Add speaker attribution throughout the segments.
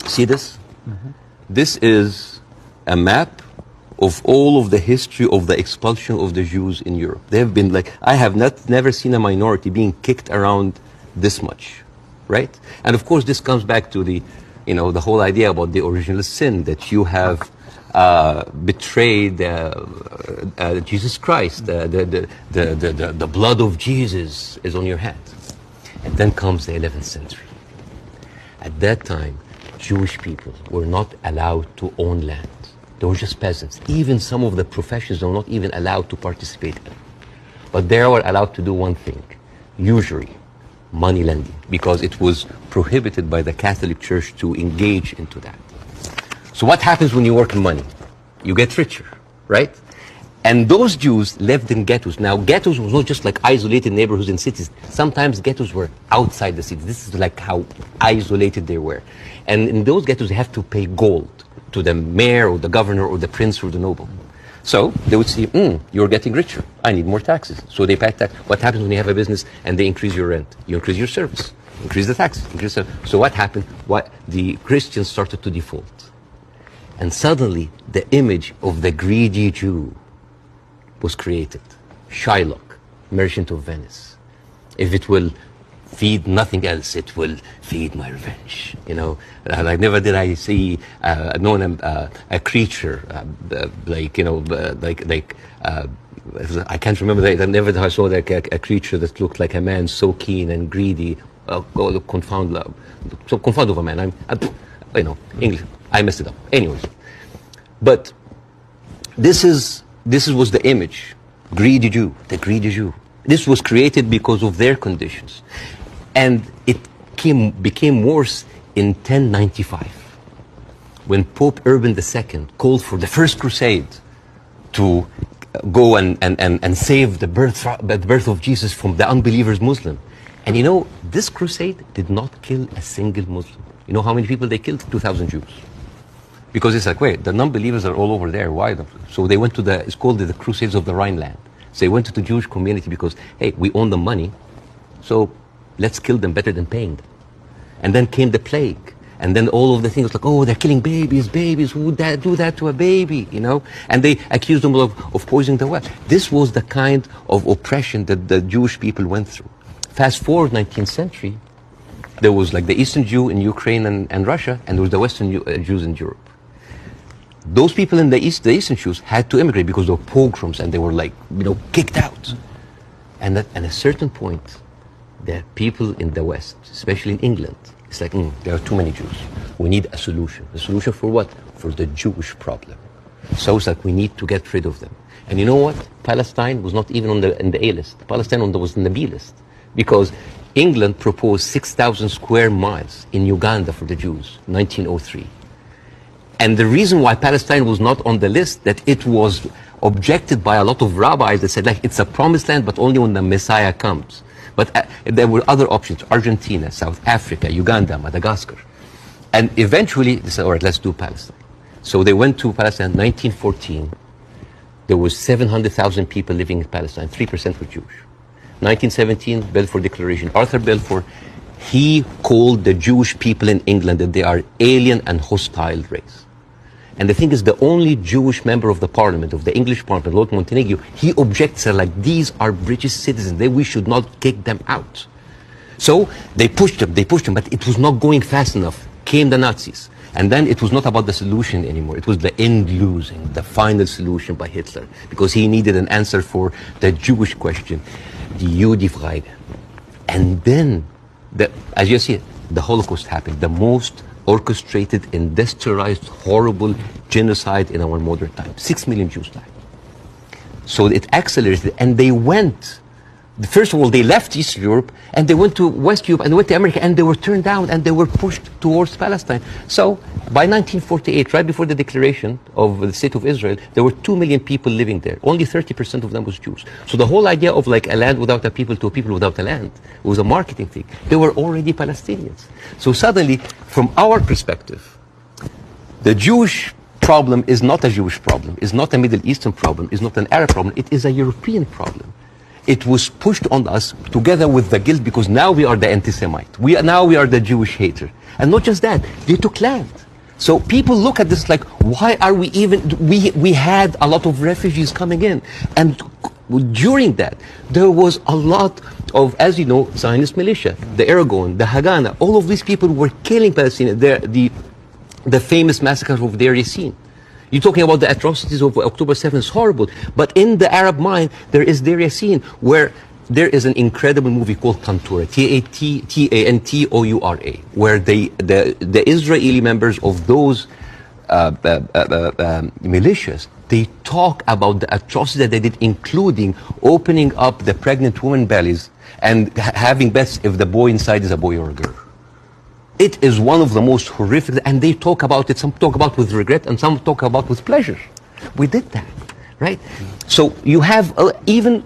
Speaker 1: See this? This is a map of all of the history of the expulsion of the Jews in Europe. They have been like, I have never seen a minority being kicked around this much, right? And of course, this comes back to the, the whole idea about the original sin, that you have betrayed Jesus Christ. The blood of Jesus is on your hands. And then comes the 11th century. At that time, Jewish people were not allowed to own land. They were just peasants. Even some of the professions were not even allowed to participate in. But they were allowed to do one thing, usury, money lending, because it was prohibited by the Catholic Church to engage into that. So what happens when you work in money? You get richer, right? And those Jews lived in ghettos. Now, ghettos was not just like isolated neighborhoods in cities. Sometimes ghettos were outside the city. This is like how isolated they were. And in those ghettos, they have to pay gold to the mayor or the governor or the prince or the noble. So they would see, you're getting richer. I need more taxes. So they pay tax. What happens when you have a business and they increase your rent? You increase your service, increase the taxes. So what happened? The Christians started to default. And suddenly, the image of the greedy Jew was created. Shylock, merchant of Venice. If it will feed nothing else, it will feed my revenge. Like never did I see a creature I can't remember that. Never did I saw like a creature that looked like a man so keen and greedy. Confound of a man. English. I messed it up. Anyways, but this was the image, greedy Jew, the greedy Jew. This was created because of their conditions. And it became worse in 1095, when Pope Urban II called for the first crusade to go and save the birth of Jesus from the unbelievers Muslim. And this crusade did not kill a single Muslim. You know how many people they killed? 2,000 Jews. Because it's like, wait, the non-believers are all over there. Why? So they went to it's called the Crusades of the Rhineland. So they went to the Jewish community because, hey, we own the money, so let's kill them better than paying them. And then came the plague. And then all of the things like, oh, they're killing babies, who would do that to a baby, And they accused them of poisoning the well. This was the kind of oppression that the Jewish people went through. Fast forward 19th century, there was like the Eastern Jew in Ukraine and Russia, and there was the Western Jews in Europe. Those people in the Eastern Jews had to immigrate because there were pogroms and they were like, kicked out. And at a certain point, the people in the West, especially in England, it's like, there are too many Jews. We need a solution. A solution for what? For the Jewish problem. So it's like we need to get rid of them. And you know what? Palestine was not even in the A list. Palestine was in the B list. Because England proposed 6,000 square miles in Uganda for the Jews, 1903. And the reason why Palestine was not on the list, that it was objected by a lot of rabbis that said, like, it's a promised land, but only when the Messiah comes. But there were other options, Argentina, South Africa, Uganda, Madagascar. And eventually, they said, all right, let's do Palestine. So they went to Palestine in 1914. There was 700,000 people living in Palestine, 3% were Jewish. 1917, Balfour Declaration. Arthur Balfour, he called the Jewish people in England that they are alien and hostile race. And the thing is, the only Jewish member of the parliament, of the English parliament, Lord Montague, he objects, like, these are British citizens, we should not kick them out. So they pushed them, but it was not going fast enough. Came the Nazis. And then it was not about the solution anymore. It was the end losing, the final solution by Hitler, because he needed an answer for the Jewish question, the Judefrage. And then, as you see, the Holocaust happened, the most orchestrated, industrialized, horrible genocide in our modern time. 6 million Jews died. So it accelerated, and they went. First of all, they left East Europe, and they went to West Europe, and they went to America, and they were turned down, and they were pushed towards Palestine. So by 1948, right before the declaration of the State of Israel, there were 2 million people living there. Only 30% of them was Jews. So the whole idea of like a land without a people to a people without a land was a marketing thing. They were already Palestinians. So suddenly, from our perspective, the Jewish problem is not a Jewish problem, is not a Middle Eastern problem, is not an Arab problem, it is a European problem. it was pushed on us together with the guilt, because now we are the anti-Semite. Now we are the Jewish hater. And not just that, they took land. So people look at this like, why are we even, we had a lot of refugees coming in. And during that, there was a lot of, as you know, Zionist militia, the Aragon, the Haganah, all of these people were killing Palestinians. The famous massacre of Deir Yassin. You're talking about the atrocities of October 7th, it's horrible. But in the Arab mind, there is Deir Yassin, where there is an incredible movie called Tantoura, Tantoura, where the Israeli members of those militias, they talk about the atrocities that they did, including opening up the pregnant women bellies and having bets if the boy inside is a boy or a girl. It is one of the most horrific, and they talk about it, some talk about with regret and some talk about with pleasure. We did that, right? So you have even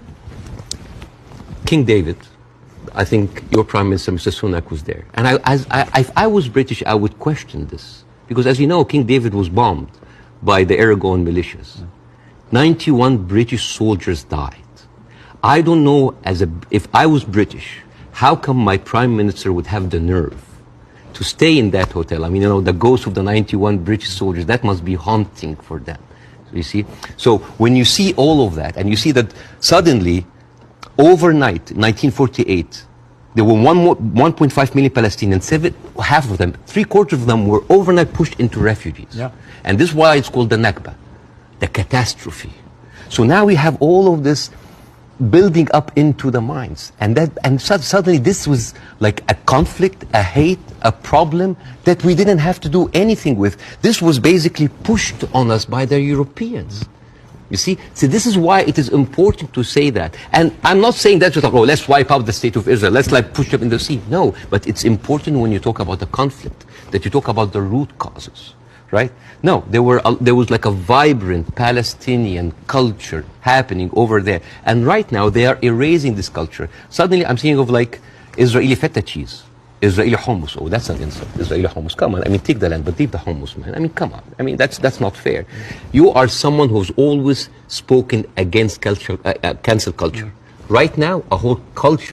Speaker 1: King David. I think your Prime Minister, Mr. Sunak, was there. And if I was British, I would question this. Because as you know, King David was bombed by the Aragon militias. 91 British soldiers died. I don't know, if I was British, how come my Prime Minister would have the nerve to stay in that hotel? I mean, you know, the ghosts of the 91 British soldiers, that must be haunting for them. You see? So when you see all of that, and you see that suddenly, overnight, 1948, there were 1.5 million Palestinians, half of them, 3/4 of them were overnight pushed into refugees.
Speaker 2: Yeah.
Speaker 1: And this is why it's called the Nakba, the catastrophe. So now we have all of this building up into the minds, and suddenly this was like a conflict, a hate, a problem that we didn't have to do anything with. This was basically pushed on us by the Europeans. You see, so this is why it is important to say that. And I'm not saying that to talk, oh, let's wipe out the state of Israel, let's like push them in the sea. No, but it's important when you talk about the conflict that you talk about the root causes. Right? No, there was like a vibrant Palestinian culture happening over there. And right now they are erasing this culture. Suddenly I'm thinking of like Israeli feta cheese, Israeli hummus. Oh, that's an insult. Israeli hummus. Come on. I mean, take the land, but leave the hummus, man. I mean, come on. I mean, that's not fair. You are someone who's always spoken against cancel culture. Right now, a whole culture